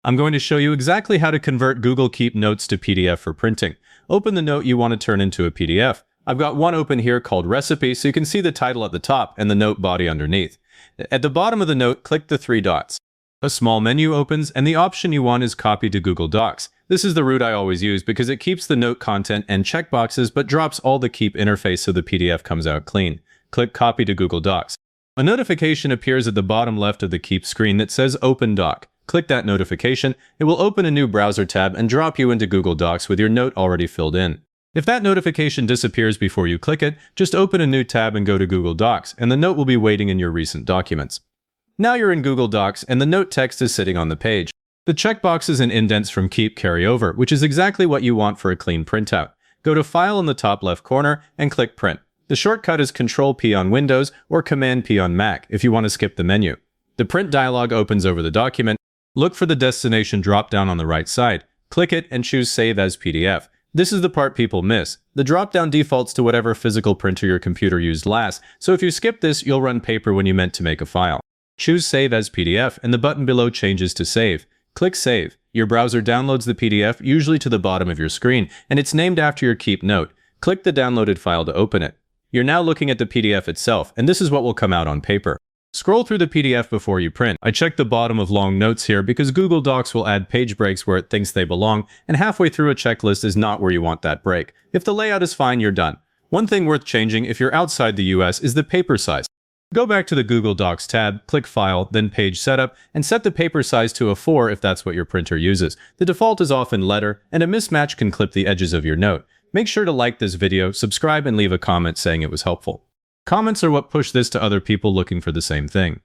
I'm going to show you exactly how to convert Google Keep notes to PDF for printing. Open the note you want to turn into a PDF. I've got one open here called Recipe, so you can see the title at the top and the note body underneath. At the bottom of the note, click the three dots. A small menu opens, and the option you want is Copy to Google Docs. This is the route I always use because it keeps the note content and checkboxes but drops all the Keep interface so the PDF comes out clean. Click Copy to Google Docs. A notification appears at the bottom left of the Keep screen that says Open Doc. Click that notification, it will open a new browser tab and drop you into Google Docs with your note already filled in. If that notification disappears before you click it, just open a new tab and go to Google Docs, and the note will be waiting in your recent documents. Now you're in Google Docs, and the note text is sitting on the page. The checkboxes and indents from Keep carry over, which is exactly what you want for a clean printout. Go to File in the top left corner and click Print. The shortcut is Control-P on Windows or Command-P on Mac if you want to skip the menu. The print dialog opens over the document. Look for the destination drop-down on the right side. Click it and choose Save as PDF. This is the part people miss. The drop-down defaults to whatever physical printer your computer used last, so if you skip this, you'll run paper when you meant to make a file. Choose Save as PDF, and the button below changes to Save. Click Save. Your browser downloads the PDF, usually to the bottom of your screen, and it's named after your Keep note. Click the downloaded file to open it. You're now looking at the PDF itself, and this is what will come out on paper. Scroll through the PDF before you print. I checked the bottom of long notes here because Google Docs will add page breaks where it thinks they belong, and halfway through a checklist is not where you want that break. If the layout is fine, you're done. One thing worth changing if you're outside the US is the paper size. Go back to the Google Docs tab, click File, then Page Setup, and set the paper size to a 4 if that's what your printer uses. The default is often letter, and a mismatch can clip the edges of your note. Make sure to like this video, subscribe, and leave a comment saying it was helpful. Comments are what push this to other people looking for the same thing.